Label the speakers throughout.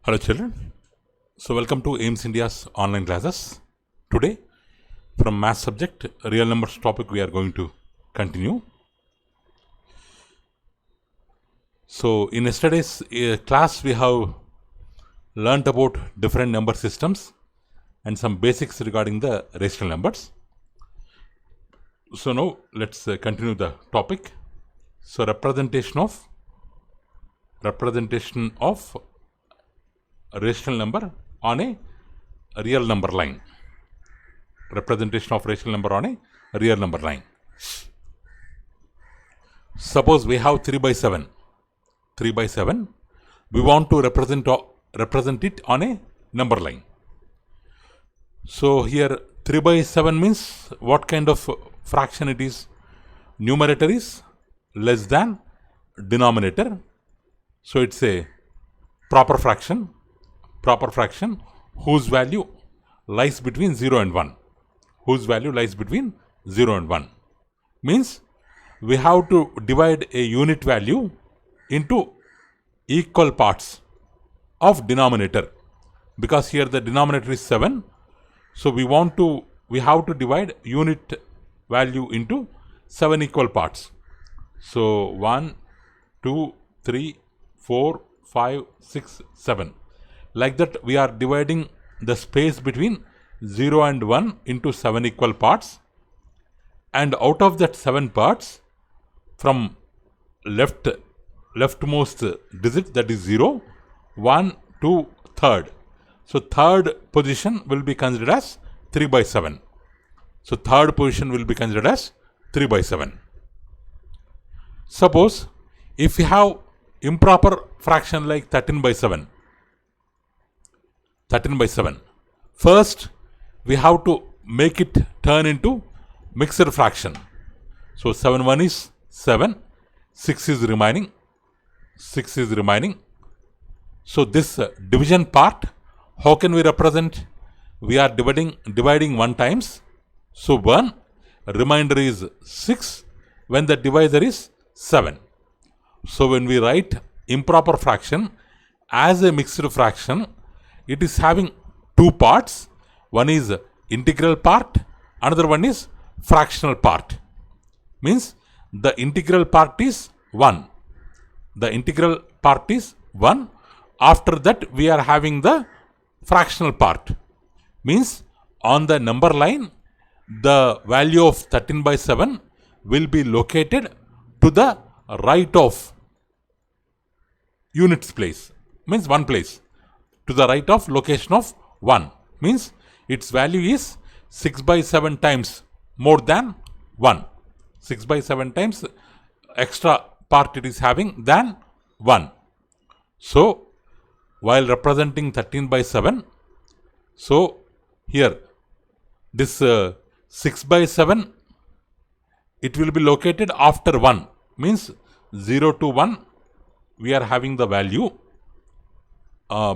Speaker 1: Hello children, so welcome to AIMS India's online classes. Today from math subject real numbers topic we are going to continue. So in yesterday's class we have learnt about different number systems and some basics regarding the rational numbers. So now let's continue the topic. So representation of rational number on a real number line. Representation of rational number on a real number line. Suppose we have 3 by 7. 3 by 7. We want to represent it on a number line. So here 3 by 7 means what kind of fraction it is? Numerator is less than denominator. So it's a proper fraction whose value lies between 0 and 1. Whose value lies between 0 and 1. Means we have to divide a unit value into equal parts of denominator. Because here the denominator is 7. So we have to divide unit value into 7 equal parts. So 1, 2, 3, 4, 5, 6, 7. Like that we are dividing the space between 0 and 1 into 7 equal parts, and out of that 7 parts, from leftmost digit, that is 0, 1, 2, third. So third position will be considered as 3 by 7. So third position will be considered as 3 by 7. Suppose if we have improper fraction like 13 by 7. 13 by 7. First, we have to make it turn into mixed fraction. So 7 1 is 7, 6 is remaining, 6 is remaining. So this division part, how can we represent? We are dividing 1 times. So 1, remainder is 6, when the divisor is 7. So when we write improper fraction as a mixed fraction, it is having 2 parts. One is integral part, another one is fractional part. Means the integral part is 1. The integral part is 1. After that we are having the fractional part. Means on the number line, the value of 13 by 7 will be located to the right of units place. Means 1 place. To the right of location of 1. Means its value is 6 by 7 times more than 1. 6 by 7 times extra part it is having than 1. So while representing 13 by 7, so here this 6 by 7, it will be located after 1. Means 0 to 1 we are having the value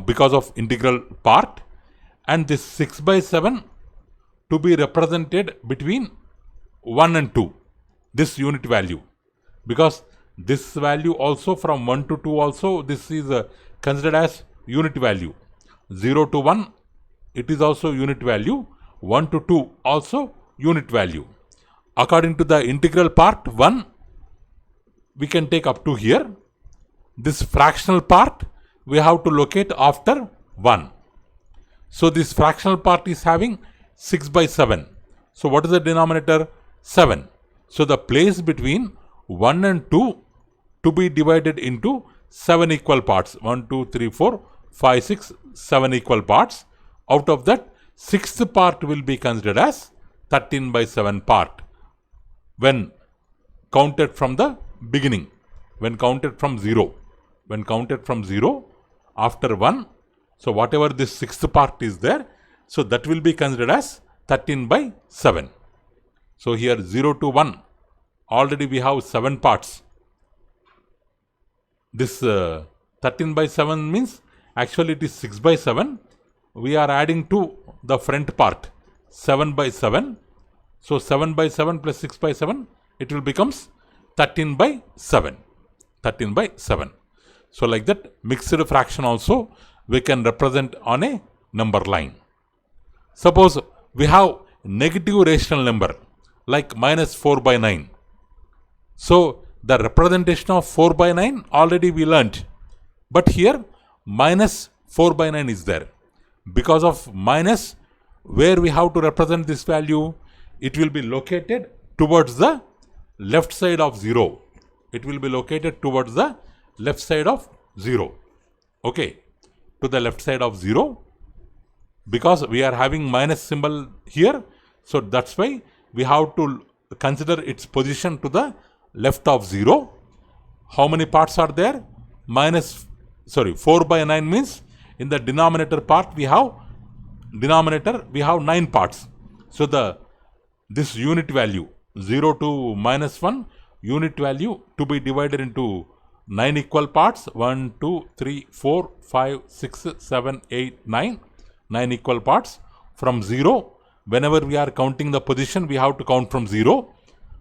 Speaker 1: because of integral part, and this 6 by 7 to be represented between 1 and 2, this unit value, because this value also from 1 to 2 also this is considered as unit value. 0 to 1 it is also unit value, 1 to 2 also unit value. According to the integral part 1 we can take up to here. This fractional part we have to locate after 1. So this fractional part is having 6 by 7. So what is the denominator? 7. So the place between 1 and 2 to be divided into 7 equal parts. 1, 2, 3, 4, 5, 6, 7 equal parts. Out of that, 6th part will be considered as 13 by 7 part when counted from the beginning. When counted from 0. When counted from 0 after 1. So whatever this 6th part is there, so that will be considered as 13 by 7. So here 0 to 1, already we have 7 parts. This 13 by 7 means actually it is 6 by 7. We are adding to the front part 7 by 7. So 7 by 7 plus 6 by 7, it will becomes 13 by 7. 13 by 7. So like that, mixed fraction also we can represent on a number line. Suppose we have negative rational number like minus 4 by 9. So the representation of 4 by 9 already we learnt. But here minus 4 by 9 is there. Because of minus, where we have to represent this value, it will be located towards the left side of 0. It will be located towards the left side of 0. Okay, to the left side of 0, because we are having minus symbol here. So that's why we have to consider its position to the left of 0. How many parts are there? 4 by 9 means in the denominator part we have 9 parts. So this unit value 0 to minus 1 unit value to be divided into 9 equal parts. 1, 2, 3, 4, 5, 6, 7, 8, 9. 9 equal parts. From 0, whenever we are counting the position, we have to count from 0.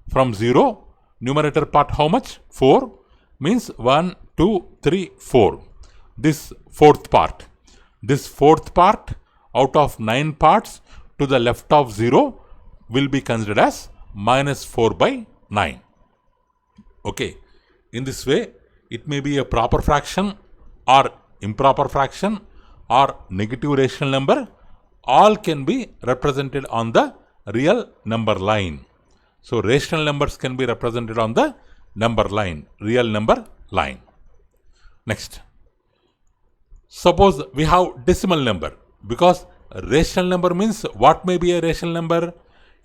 Speaker 1: From 0, numerator part how much? 4. Means 1, 2, 3, 4. This fourth part. This fourth part out of 9 parts to the left of 0 will be considered as minus 4 by 9. Okay. In this way, it may be a proper fraction or improper fraction or negative rational number. All can be represented on the real number line. So rational numbers can be represented on the number line, real number line. Next. Suppose we have decimal number, because rational number means what may be a rational number?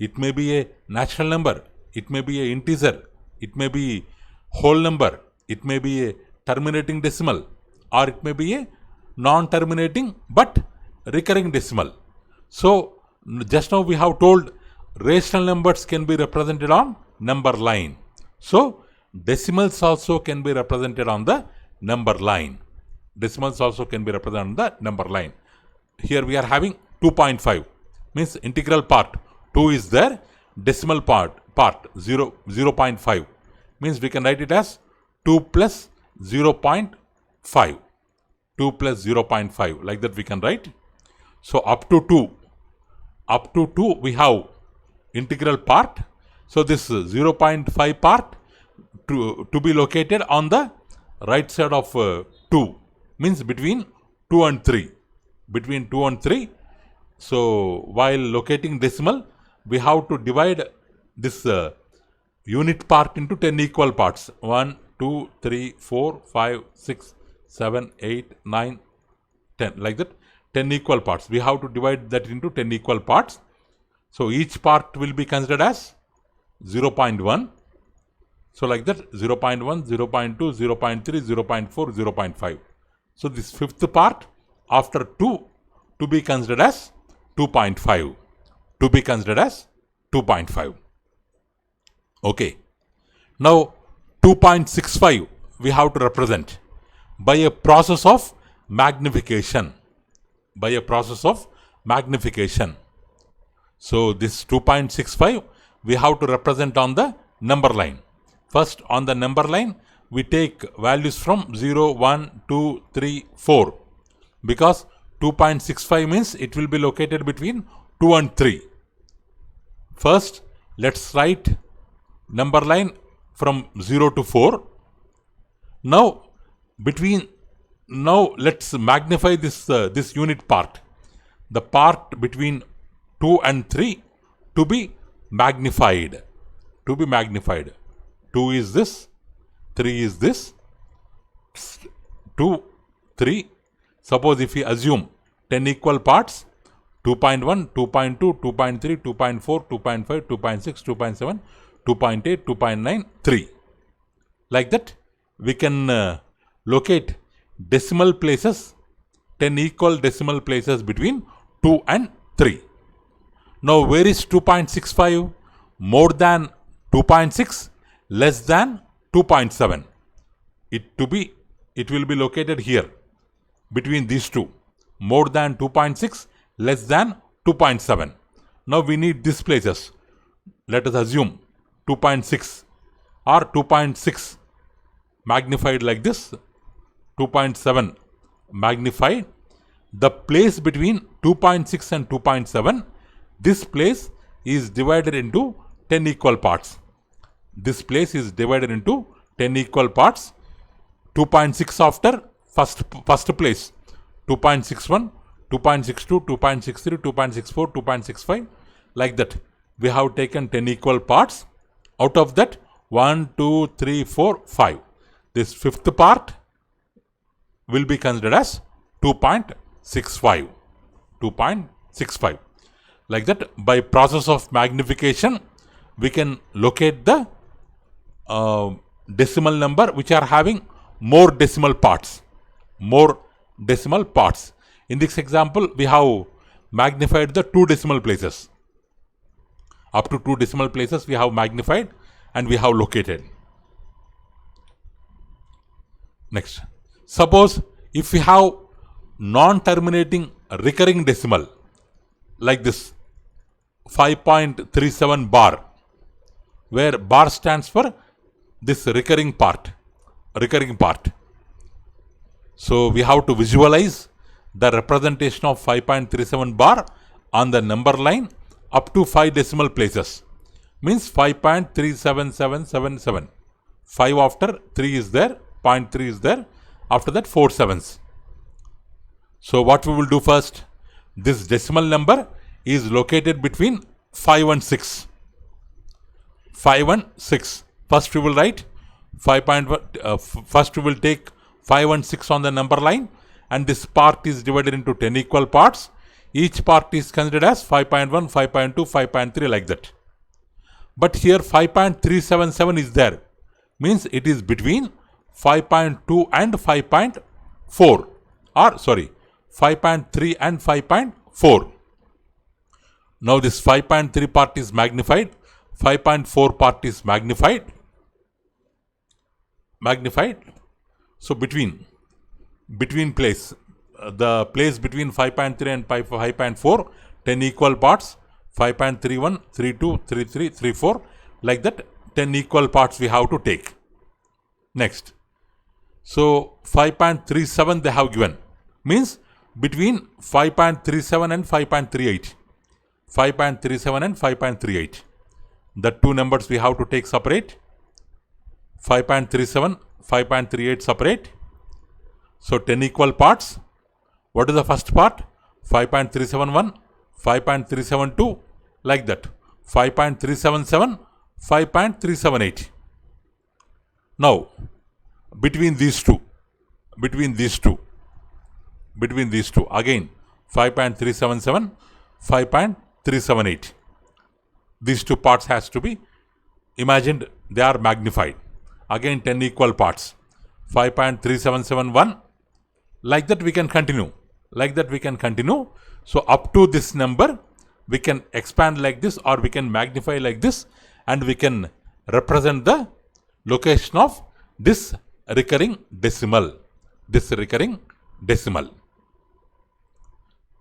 Speaker 1: It may be a natural number, it may be a integer, it may be whole number, it may be a terminating decimal, or it may be a non-terminating but recurring decimal. So just now we have told rational numbers can be represented on number line. So decimals also can be represented on the number line. Decimals also can be represented on the number line. Here we are having 2.5 means integral part 2 is there, decimal part 0.5 means we can write it as 2 plus 0.5. 2 plus 0.5, like that we can write. So up to 2 we have integral part. So this 0.5 part to be located on the right side of 2 means between 2 and 3. Between 2 and 3. So while locating decimal, we have to divide this unit part into 10 equal parts. 1, 2, 3, 4, 5, 6, 7, 8, 9, 10. Like that. 10 equal parts. We have to divide that into 10 equal parts. So each part will be considered as 0.1. So like that 0.1, 0.2, 0.3, 0.4, 0.5. So this fifth part after 2 to be considered as 2.5. To be considered as 2.5. Okay. Now 2.65 we have to represent by a process of magnification. By a process of magnification. So this 2.65 we have to represent on the number line. First on the number line we take values from 0, 1, 2, 3, 4. Because 2.65 means it will be located between 2 and 3. First let's write number line from 0 to 4. Now let's magnify this unit part. The part between 2 and 3 to be magnified. To be magnified. 2 is this, 3 is this, 2, 3. Suppose if we assume 10 equal parts, 2.1, 2.2, 2.3, 2.4, 2.5, 2.6, 2.7, 2.8, 2.9, 3. Like that, we can locate decimal places, 10 equal decimal places between 2 and 3. Now, where is 2.65? More than 2.6, less than 2.7. It will be located here, between these two. More than 2.6, less than 2.7. Now we need these places. Let us assume 2.6 or 2.6 magnified like this, 2.7 magnified, the place between 2.6 and 2.7, this place is divided into 10 equal parts. This place is divided into 10 equal parts. 2.6 after first place, 2.61, 2.62, 2.63, 2.64, 2.65, like that. We have taken 10 equal parts. Out of that, 1, 2, 3, 4, 5. This fifth part will be considered as 2.65. 2.65. Like that, by process of magnification, we can locate the decimal number which are having more decimal parts. More decimal parts. In this example, we have magnified the 2 decimal places. Up to 2 decimal places we have magnified and we have located. Next, suppose if we have non-terminating recurring decimal like this 5.37 bar, where bar stands for this recurring part. So we have to visualize the representation of 5.37 bar on the number line up to 5 decimal places. Means 5.37777. 5 after 3 is there, 0.3 is there, after that 4 sevens. So what we will do first, this decimal number is located between 5 and 6. 5 and 6. First we will write 5.1, first we will take 5 and 6 on the number line, and this part is divided into 10 equal parts. Each part is considered as 5.1, 5.2, 5.3, like that. But here 5.377 is there. Means it is between 5.2 and 5.4. Or sorry, 5.3 and 5.4. Now this 5.3 part is magnified. 5.4 part is magnified. So between place, the place between 5.3 and 5.4, 10 equal parts, 5.31, 32, 33, 34, like that 10 equal parts we have to take. Next, so 5.37 they have given, means between 5.37 and 5.38, 5.37 and 5.38, the two numbers we have to take separate. 5.37, 5.38 separate. So 10 equal parts. What is the first part? 5.371, 5.372, like that. 5.377, 5.378. Now, between these two, again 5.377, 5.378. These two parts has to be imagined, they are magnified. Again 10 equal parts. 5.3771, like that we can continue. So up to this number we can expand like this, or we can magnify like this, and we can represent the location of this recurring decimal.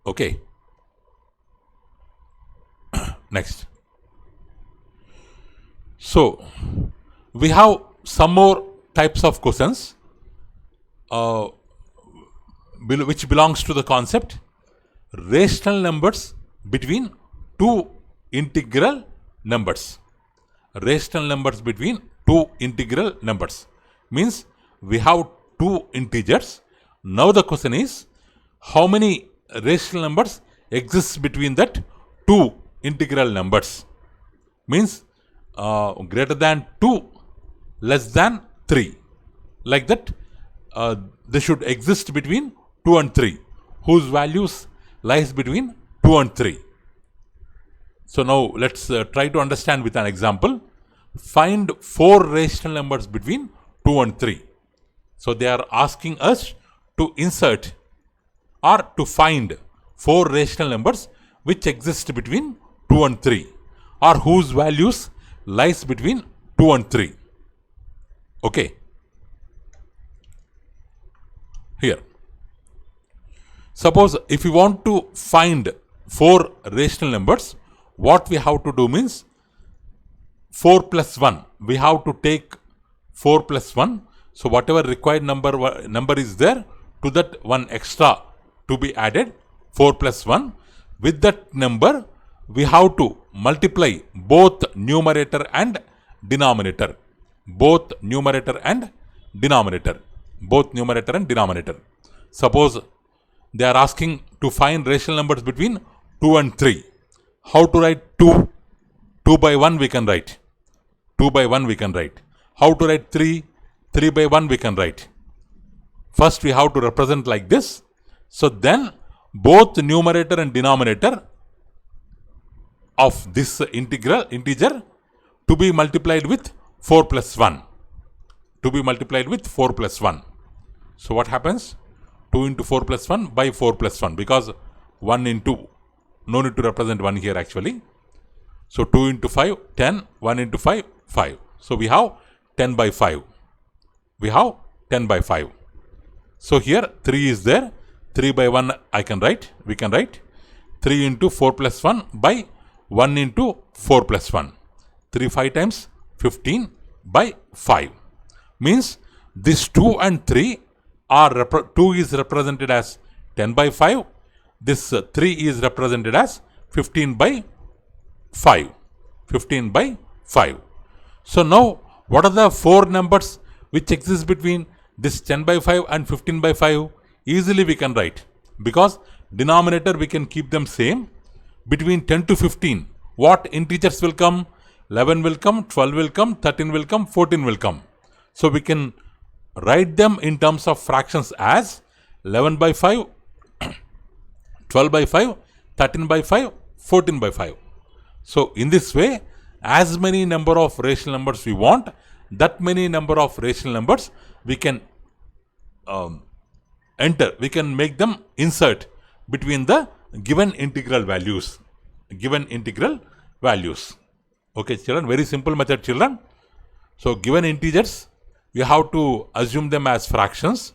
Speaker 1: Okay. Next. So we have some more types of questions which belongs to the concept rational numbers between two integral numbers. Rational numbers between two integral numbers means we have two integers. Now the question is, how many rational numbers exist between that two integral numbers? Means greater than 2, less than 3. Like that, they should exist between 2 and 3, whose values lies between 2 and 3. So now let's try to understand with an example. Find 4 rational numbers between 2 and 3. So they are asking us to insert or to find 4 rational numbers which exist between 2 and 3, or whose values lies between 2 and 3. Okay. Here, suppose if you want to find 4 rational numbers, what we have to do means 4 plus 1. We have to take 4 plus 1. So whatever required number is there, to that one extra to be added 4 plus 1. With that number, we have to multiply both numerator and denominator. Both numerator and denominator. Both numerator and denominator. Suppose they are asking to find rational numbers between 2 and 3. How to write 2? 2 by 1 we can write. 2 by 1 we can write. How to write 3? 3 by 1 we can write. First we have to represent like this. So then both numerator and denominator of this integer to be multiplied with 4 plus 1. To be multiplied with 4 plus 1. So what happens? 2 into 4 plus 1 by 4 plus 1, because 1 into, no need to represent 1 here actually. So 2 into 5, 10, 1 into 5, 5. So we have 10 by 5. We have 10 by 5. So here 3 is there. 3 by 1 I can write. We can write 3 into 4 plus 1 by 1 into 4 plus 1. 3 5 times 15 by 5. Means this 2 and 3 are 2 is represented as 10 by 5. This 3 is represented as 15 by 5. 15 by 5. So now what are the 4 numbers which exist between this 10 by 5 and 15 by 5? Easily we can write, because denominator we can keep them same. Between 10 to 15, what integers will come? 11 will come, 12 will come, 13 will come, 14 will come. So we can write them in terms of fractions as 11 by 5, 12 by 5, 13 by 5, 14 by 5. So in this way, as many number of rational numbers we want, that many number of rational numbers we can enter. We can make them insert between the given integral values. Given integral values. Okay, children, very simple method, children. So given integers, you have to assume them as fractions.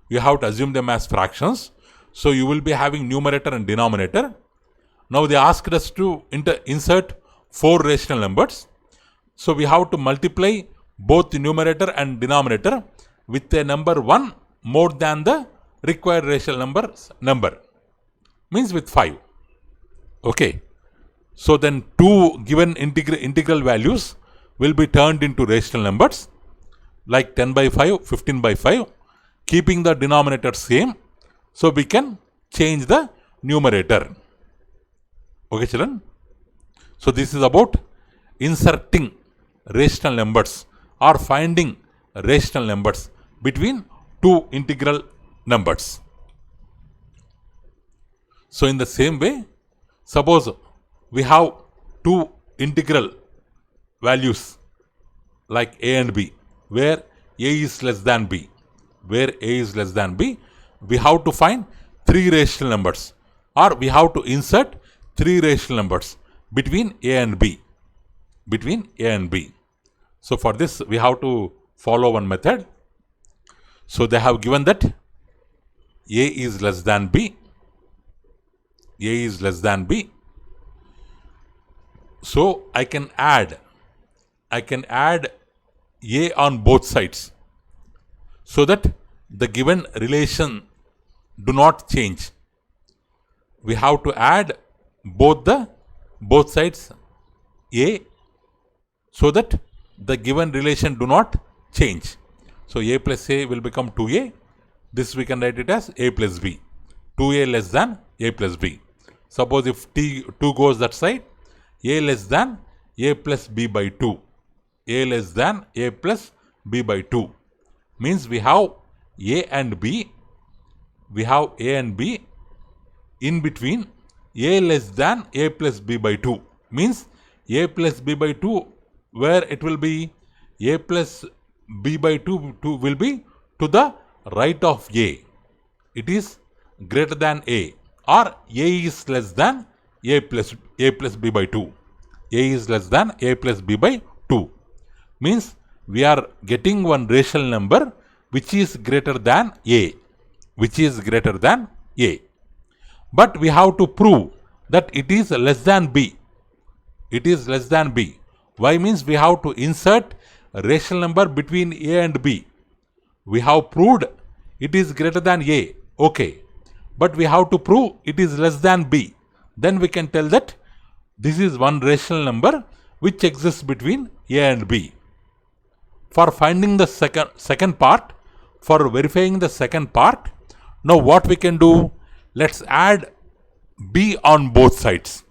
Speaker 1: You have to assume them as fractions. So you will be having numerator and denominator. Now they asked us to insert 4 rational numbers. So we have to multiply both the numerator and denominator with a number 1 more than the required rational number. Means with 5. Okay. So then 2 given integral values will be turned into rational numbers, like 10 by 5, 15 by 5, keeping the denominator same. So we can change the numerator. Okay, children. So this is about inserting rational numbers or finding rational numbers between 2 integral numbers. So in the same way, suppose we have 2 integral values like a and b, where a is less than b. Where a is less than b, we have to find 3 rational numbers, or we have to insert 3 rational numbers between a and b. Between a and b. So for this we have to follow one method. So they have given that a is less than b. A is less than b. So I can add a on both sides, so that the given relation do not change. We have to add both sides a, so that the given relation do not change. So a plus a will become 2a. This we can write it as a plus b. 2a less than a plus b. Suppose if 2 goes that side, a less than a plus b by 2. A less than a plus b by 2. Means we have a and b. We have a and b in between a less than a plus b by 2. Means a plus b by 2, where it will be a plus b by 2 will be to the right of a. It is greater than a, or a is less than a plus b by 2. A is less than a plus b by 2. Means we are getting one rational number which is greater than a. Which is greater than a. But we have to prove that it is less than b. It is less than b. Why? Means we have to insert a rational number between a and b. We have proved it is greater than a. Okay. but we have to prove it is less than b. Then we can tell that this is one rational number which exists between a and b. For finding the second part, for verifying the second part, now what we can do, let's add b on both sides.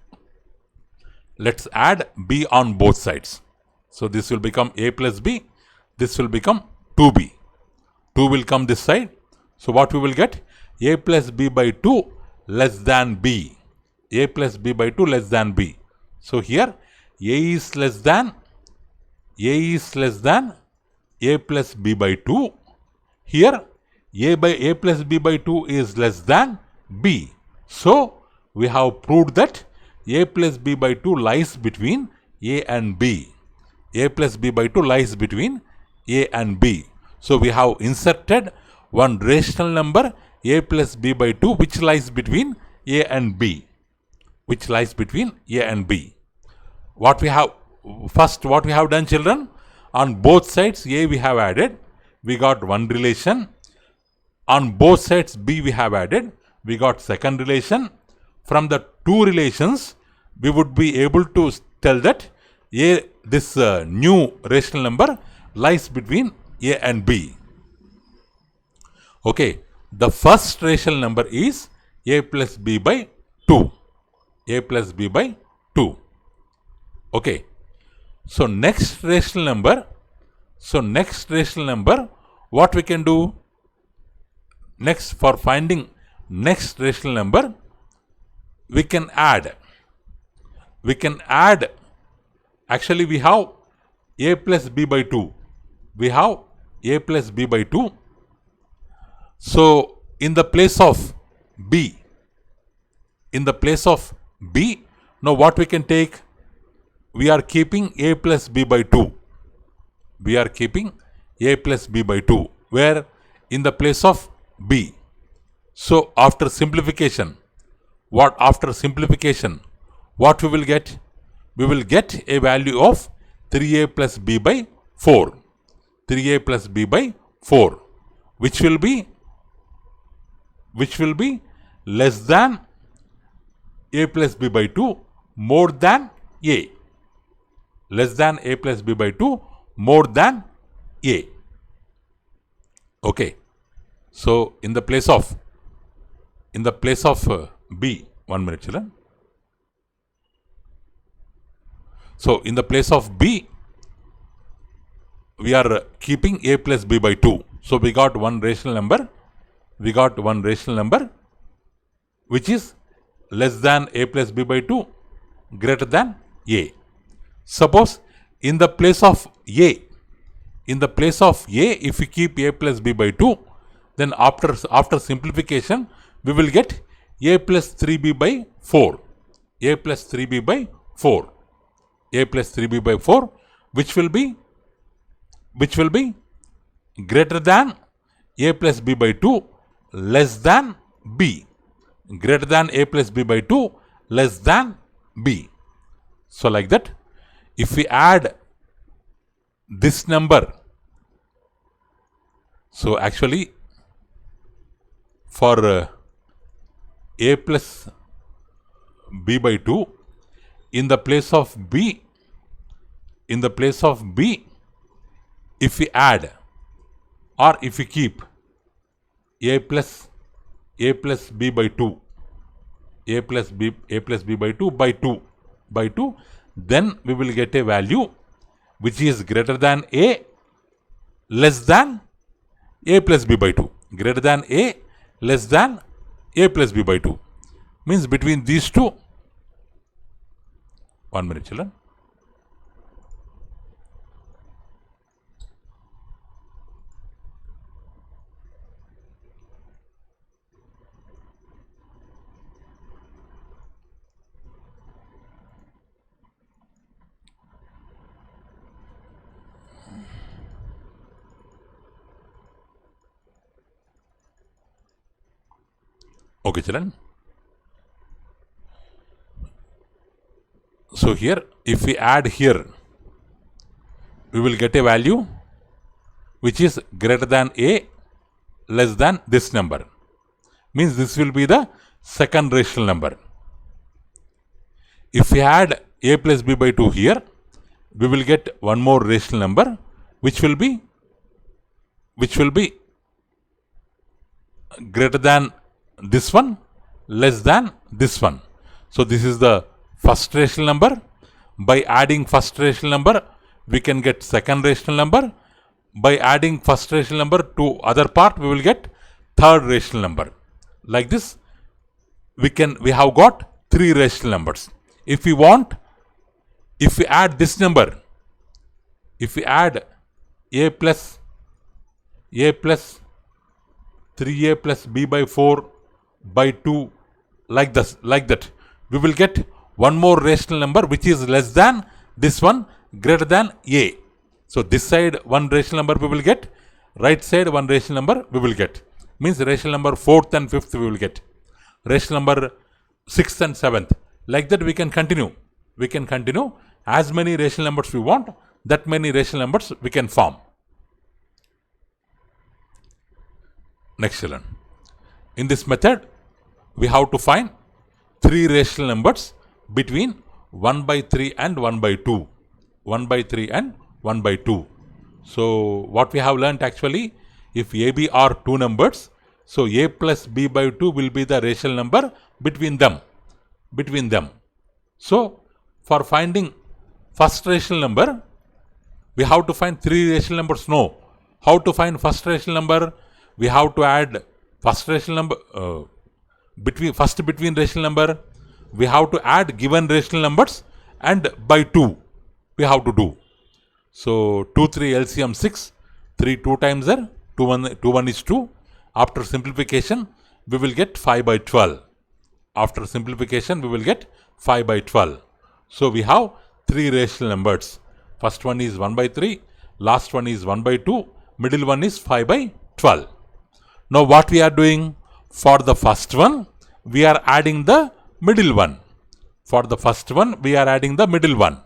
Speaker 1: Let's add b on both sides. So this will become a plus b, this will become 2b. 2 will come this side. So what we will get, a plus b by 2 less than b. A plus b by 2 less than b. So here a is less than a plus b by 2. Here a plus b by 2 is less than b. So we have proved that a plus b by 2 lies between a and b. A plus b by 2 lies between a and b. So we have inserted one rational number a plus b by 2 which lies between a and b. Which lies between a and b. What we have done, children, on both sides a we have added, we got one relation. On both sides b we have added, we got second relation. From the two relations we would be able to tell that this new rational number lies between a and b. Okay, the first rational number is a plus b by 2. A plus b by 2. Okay, so next rational number, what we can do? Next, for finding next rational number, we can add. Actually we have a plus b by 2. We have a plus b by 2. So in the place of b, now what we can take? We are keeping a plus b by 2. We are keeping a plus b by 2. Where? In the place of b. So after simplification, what we will get? We will get a value of 3a plus b by 4. 3a plus b by 4. Which will be less than a plus b by 2 more than a. Less than a plus b by 2 more than a. Okay. So in the place of b, 1 minute, children. So in the place of b, we are keeping a plus b by 2. So we got one rational number. Which is less than a plus b by 2, greater than a. Suppose in the place of a, if we keep a plus b by 2, then after simplification, we will get a plus 3b by 4. A plus 3b by 4. A plus 3b by 4, which will be greater than a plus b by 2 less than b. Greater than a plus b by 2 less than b. So like that, if we add this number, so actually for a plus b by 2, in the place of b, if we add or if we keep a plus b by 2, a plus b by 2 by 2, then we will get a value which is greater than a less than a plus b by 2. Greater than a less than a plus b by 2. Means between these two. 1 minute, children. Okay, children. So here, if we add here, we will get a value which is greater than a less than this number. means this will be the second rational number. If we add a plus b by 2 here, we will get one more rational number which will be greater than this one, less than this one. So this is the first rational number. By adding first rational number, we can get second rational number. By adding first rational number to other part, we will get third rational number. Like this, we have got three rational numbers. If we add this number, if we add a plus 3a plus b by 4 by 2, like that, we will get one more rational number which is less than this one, greater than a. So this side one rational number we will get, right side one rational number we will get. Means rational number 4th and 5th we will get. Rational number 6th and 7th. Like that we can continue. We can continue as many rational numbers we want, that many rational numbers we can form. Next children. In this method, we have to find three rational numbers between 1 by 3 and 1 by 2. 1 by 3 and 1 by 2. So what we have learnt actually, if a, b are two numbers, so a plus b by 2 will be the rational number between them. So for finding first rational number, we have to find three rational numbers. No. How to find first rational number? We have to add first rational number between rational number. We have to add given rational numbers and by 2 we have to do. So 2, 3 LCM 6, 3 2 times are 2 1 is 2. After simplification we will get 5 by 12. After simplification we will get 5 by 12. So we have three rational numbers. First one is 1 by 3, last one is 1 by 2, middle one is 5 by 12. Now what we are doing? For the first one, we are adding the middle one. For the first one, we are adding the middle one.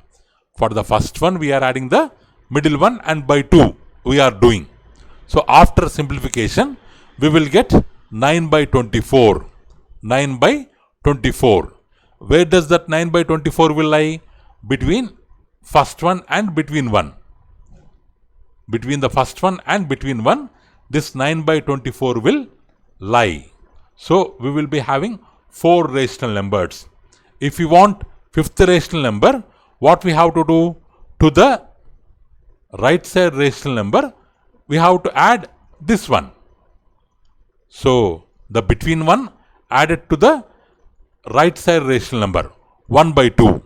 Speaker 1: For the first one, we are adding the middle one, and by 2 we are doing. So after simplification, we will get 9 by 24. 9 by 24. Where does that 9 by 24 will lie? Between first one and between 1. Between the first one and between 1, this 9 by 24 will lie. So we will be having 4 rational numbers. If we want fifth rational number, what we have to do? To the right side rational number, we have to add this one. So the between one added to the right side rational number, 1 by 2.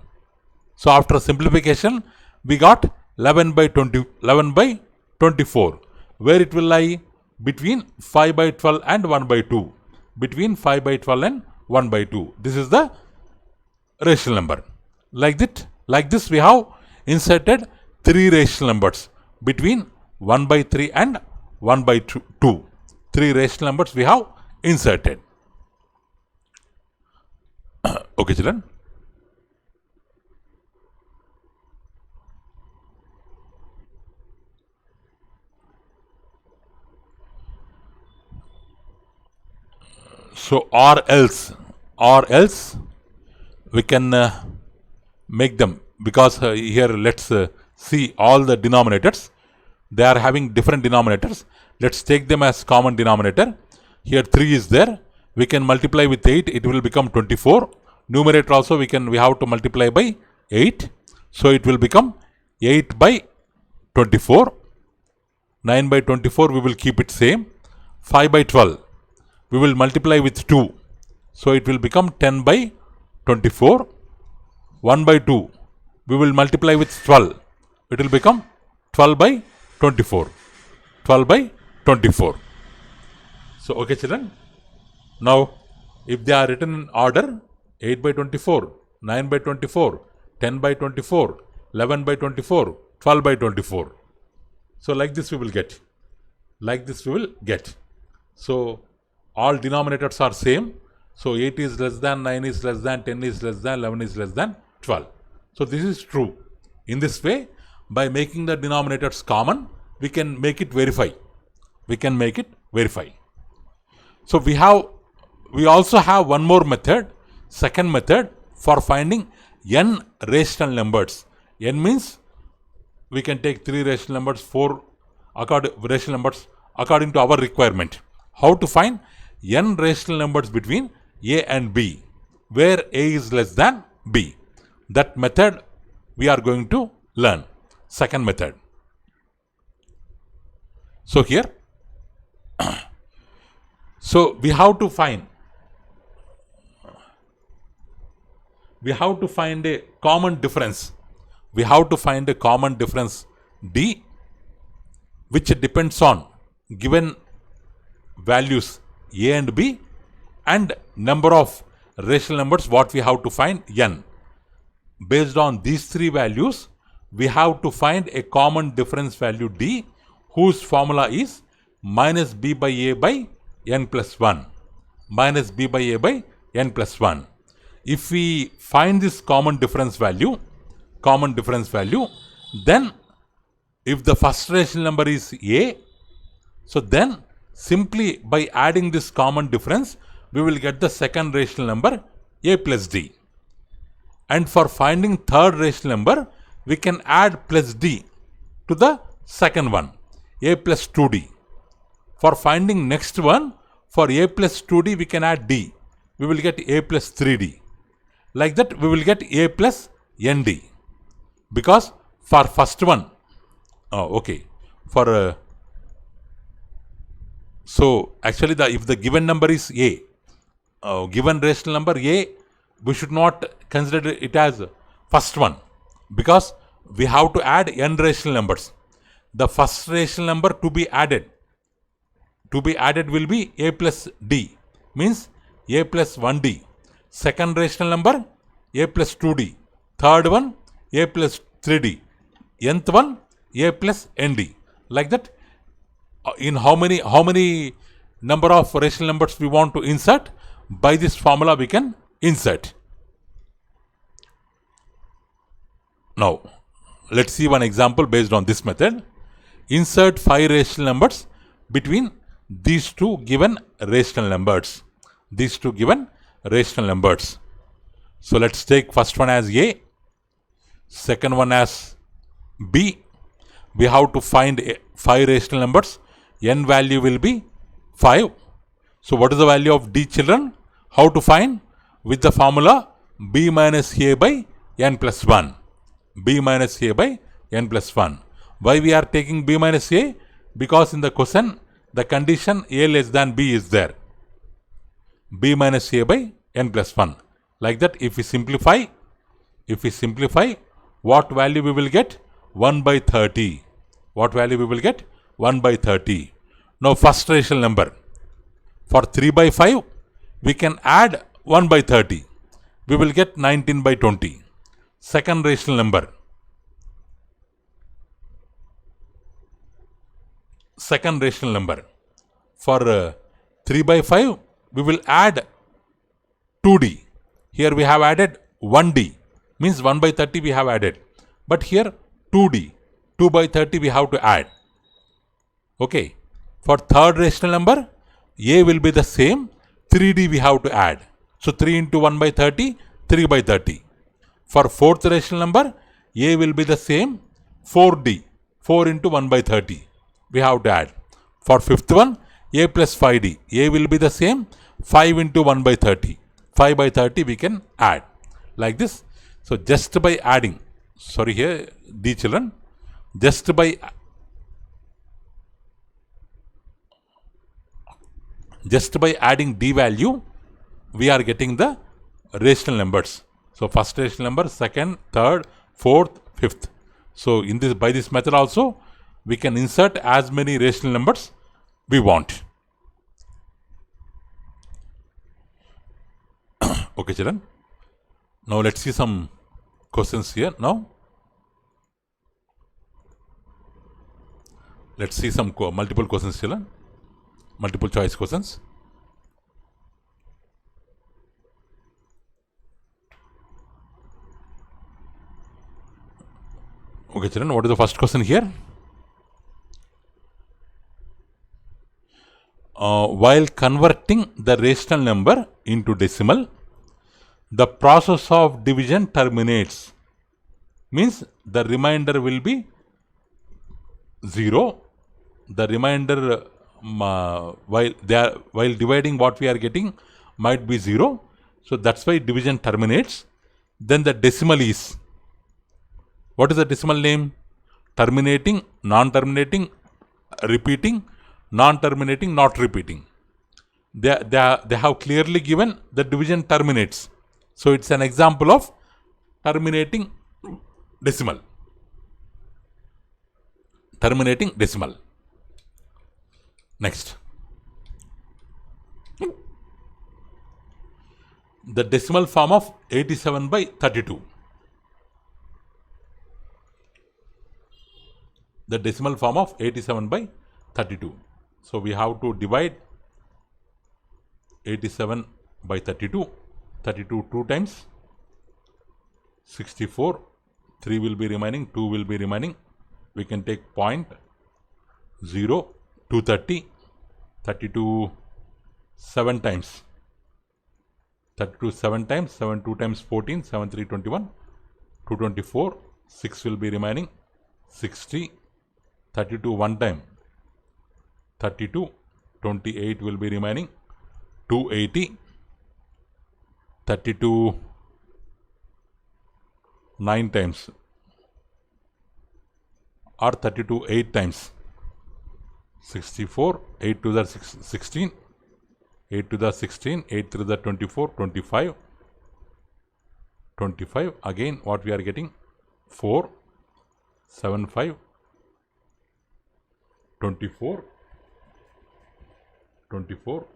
Speaker 1: So after simplification, we got 11 by 24. Where it will lie? Between 5 by 12 and 1 by 2. Between 5 by 12 and 1 by 2. This is the rational number. Like this we have inserted three rational numbers between 1 by 3 and 1 by 2. Three rational numbers we have inserted. Okay, children. So or else we can make them, because here let's see all the denominators. They are having different denominators. Let's take them as common denominator. Here 3 is there. We can multiply with 8. It will become 24. Numerator also we have to multiply by 8. So it will become 8 by 24. 9 by 24 we will keep it same. 5 by 12 we will multiply with 2. So it will become 10 by 24. 1 by 2 we will multiply with 12. It will become 12 by 24. 12 by 24. So okay, children. Now if they are written in order, 8 by 24, 9 by 24, 10 by 24, 11 by 24, 12 by 24. So like this we will get. So all denominators are same. So 8 is less than, 9 is less than, 10 is less than, 11 is less than 12. So this is true. In this way, by making the denominators common, we can make it verify. So we have we also have one more method, second method for finding n rational numbers. N means we can take 3 rational numbers, 4 rational numbers according to our requirement. How to find n rational numbers between A and B, where A is less than B. That method we are going to learn. Second method. So here, so we have to find a common difference. We have to find a common difference D, which depends on given values A and B and number of rational numbers what we have to find n. Based on these three values, we have to find a common difference value D, whose formula is minus B by A by n plus 1. Minus B by A by n plus 1. If we find this common difference value, then if the first rational number is A, so then simply by adding this common difference, we will get the second rational number A plus D. And for finding third rational number, we can add plus D to the second one, A plus 2D. For finding next one, for A plus 2D, we can add D. We will get A plus 3D. Like that, we will get A plus ND. Because for first one, so actually if the given number is A, given rational number A, we should not consider it as first one, because we have to add n rational numbers. The first rational number to be added will be A plus D, means A plus 1D. Second rational number A plus 2D. Third one A plus 3D. Nth one A plus ND. Like that, in how many number of rational numbers we want to insert, by this formula we can insert. Now, let's see one example based on this method. Insert 5 rational numbers between these two given rational numbers. So let's take first one as A, second one as B. We have to find 5 rational numbers. N value will be 5. So what is the value of D, children? How to find? With the formula B minus A by n plus 1. B minus A by n plus 1. Why we are taking B minus A? Because in the question, the condition A less than B is there. B minus A by n plus 1. Like that, if we simplify, what value we will get? 1 by 30. What value we will get? 1 by 30. Now first rational number. For 3 by 5, we can add 1 by 30. We will get 19 by 20. Second rational number. For 3 by 5, we will add 2D. Here we have added 1D. Means 1 by 30 we have added. But here 2D. 2 by 30 we have to add. Okay. For third rational number, A will be the same. 3D we have to add. So 3 into 1 by 30, 3 by 30. For fourth rational number, A will be the same. 4D. 4 into 1 by 30. We have to add. For fifth one, A plus 5D. A will be the same. 5 into 1 by 30. 5 by 30 we can add. Like this. So just by adding, D children, just by adding D value, we are getting the rational numbers. So first rational number, second, third, fourth, fifth. So by this method also, we can insert as many rational numbers we want. Okay, children. Now let's see some questions here. Now let's see some multiple questions, children. Multiple choice questions. Okay, children, what is the first question here? while converting the rational number into decimal, the process of division terminates. Means the remainder will be 0. The remainder while dividing what we are getting might be 0. So that's why division terminates. Then the decimal is, what is the decimal name? Terminating, non-terminating, repeating, non-terminating, not repeating. They have clearly given the division terminates. So it's an example of terminating decimal. Terminating decimal. Next. The decimal form of 87 by 32. The decimal form of 87 by 32. So we have to divide 87 by 32. 32 2 times. 64. 3 will be remaining. 2 will be remaining. We can take 0.0. 230. 32 7 times. 32 7 times. 7 2 times 14. 7 3 21. 224. 6 will be remaining. 60. 32 1 time. 32. 28 will be remaining. 280. 32 9 times, or 32 8 times. 64. 8 to the 16. 8 to the 16. 8 to the 24. 25. 25. Again what we are getting? 4. 7 5. 24. 24.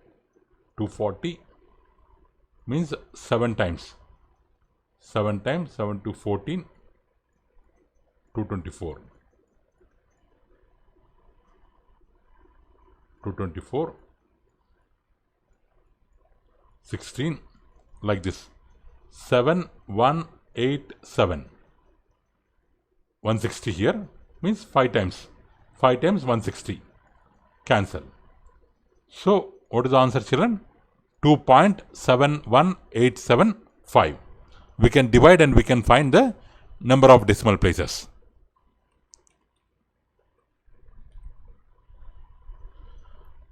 Speaker 1: 240. Means 7 times. 7 times. 7 to 14. 224. 224. 16. Like this. 7 1 8 7. 160 here. Means 5 times. 5 times 160. Cancel. So what is the answer, children? 2.71875. We can divide and we can find the number of decimal places.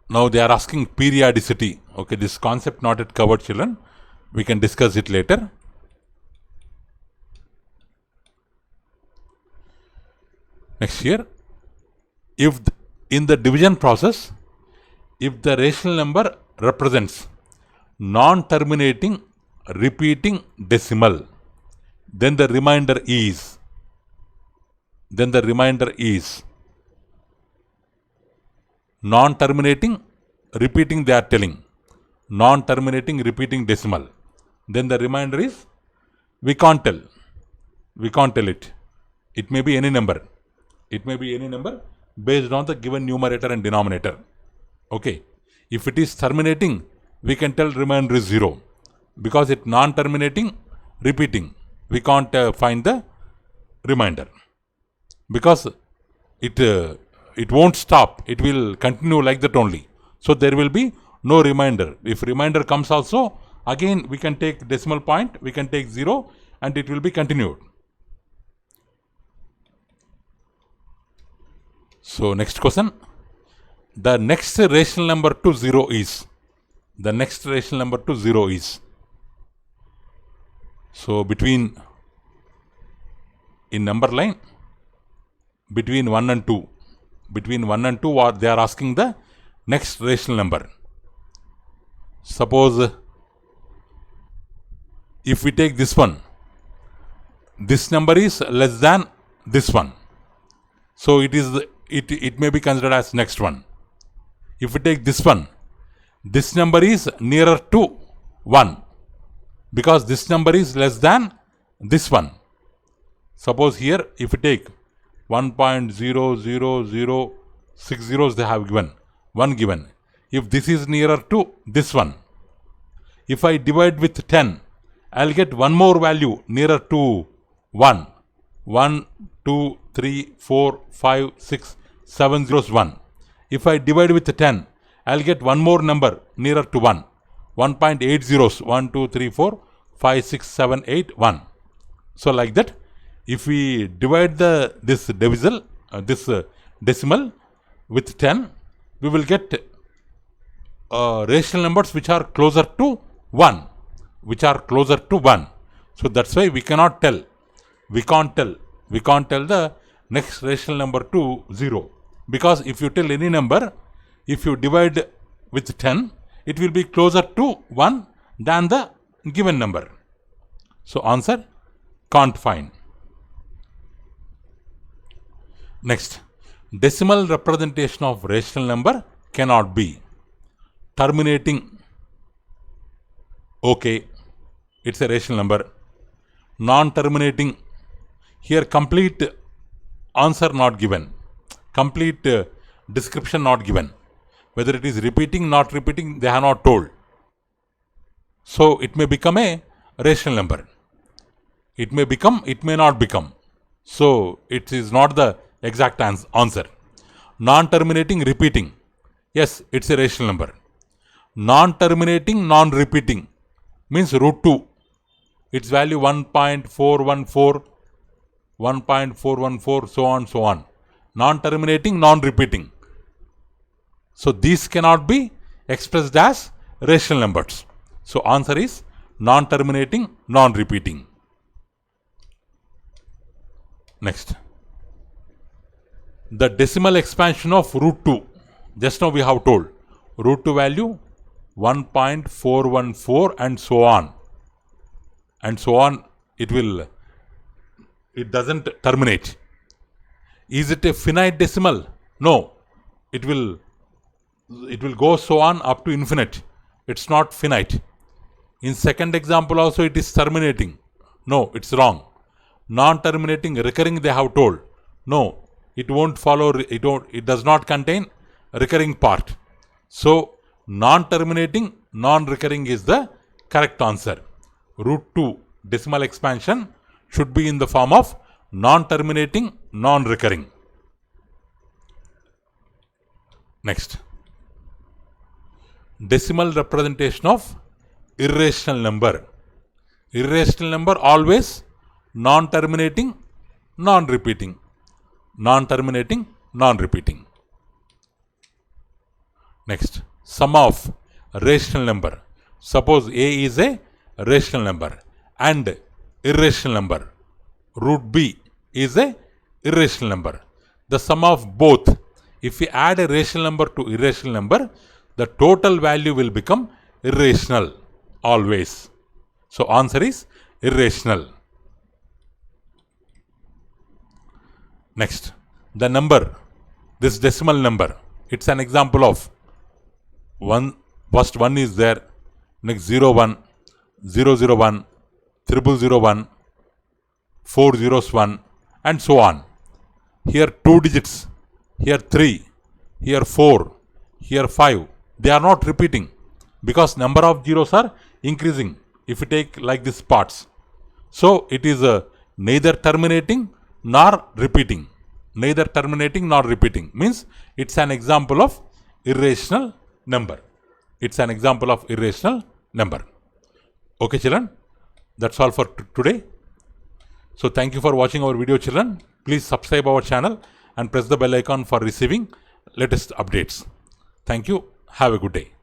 Speaker 1: Now they are asking periodicity. Okay, this concept not yet covered, children. We can discuss it later. Next here, if in the division process, if the rational number represents non-terminating repeating decimal, then the remainder is non-terminating repeating, they are telling non-terminating repeating decimal, then the remainder is, we can't tell it. It may be any number. It may be any number based on the given numerator and denominator. Okay. If it is terminating, we can tell remainder is 0. Because it non-terminating repeating, we can't find the remainder. Because it won't stop. It will continue like that only. So there will be no remainder. If remainder comes also, again we can take decimal point, we can take 0 and it will be continued. So next question. The next rational number to 0 is. The next rational number to 0 is. So between, in number line, between 1 and 2. Between 1 and 2, they are asking the next rational number. Suppose if we take this one, this number is less than this one. So it may be considered as next one. If we take this one, this number is nearer to 1 because this number is less than this one. Suppose here if we take 1.00060 they have given, 1 given. If this is nearer to this one, if I divide with 10, I'll get one more value nearer to 1. 1, 2, 3, 4, 5, 6, 7 zeros 1. If I divide with 10, I'll get one more number nearer to 1. 1.8 zeros. 1, 2, 3, 4, 5, 6, 7, 8, 1. So like that, if we divide this decimal with 10, we will get rational numbers which are closer to 1. So that's why we can't tell the next rational number to 0. Because if you tell any number, if you divide with 10, it will be closer to 1 than the given number. So answer, can't find. Next, decimal representation of rational number cannot be. Terminating, okay, it's a rational number. Non-terminating, here complete answer not given, complete description not given. Whether it is repeating, not repeating, they have not told. So it may become a rational number. It may become, it may not become. So it is not the exact answer. Non-terminating, repeating, yes, it's a rational number. Non-terminating, non-repeating means root 2. Its value 1.414, 1.414, so on, so on. Non-terminating, non-repeating. So these cannot be expressed as rational numbers. So answer is non-terminating, non-repeating. Next, the decimal expansion of root 2. Just now we have told root 2 value 1.414 and so on. And so on, it doesn't terminate. Is it a finite decimal? No. It will go so on up to infinite. It's not finite. In second example also it is terminating. No, it's wrong. Non-terminating, recurring they have told. No, it won't follow, it does not contain recurring part. So non-terminating, non-recurring is the correct answer. Root 2 decimal expansion should be in the form of non-terminating, non-recurring. Next, decimal representation of irrational number. Irrational number always non-terminating, non-repeating. Non-terminating, non-repeating. Next, sum of rational number. Suppose A is a rational number and irrational number. Root B is a irrational number. The sum of both, if we add a rational number to irrational number, the total value will become irrational always. So answer is irrational. Next, the number, this decimal number, it's an example of 1, first 1 is there, next 0, 1, 0, 0, 1, 0, 0, 1, 4 zeros 1, and so on. Here 2 digits, here 3, here 4, here 5. They are not repeating because number of zeros are increasing if you take like this parts. So it is neither terminating nor repeating. Neither terminating nor repeating means it's an example of irrational number. It's an example of irrational number. Okay children, that's all for today. So thank you for watching our video children. Please subscribe our channel and press the bell icon for receiving latest updates. Thank you. Have a good day.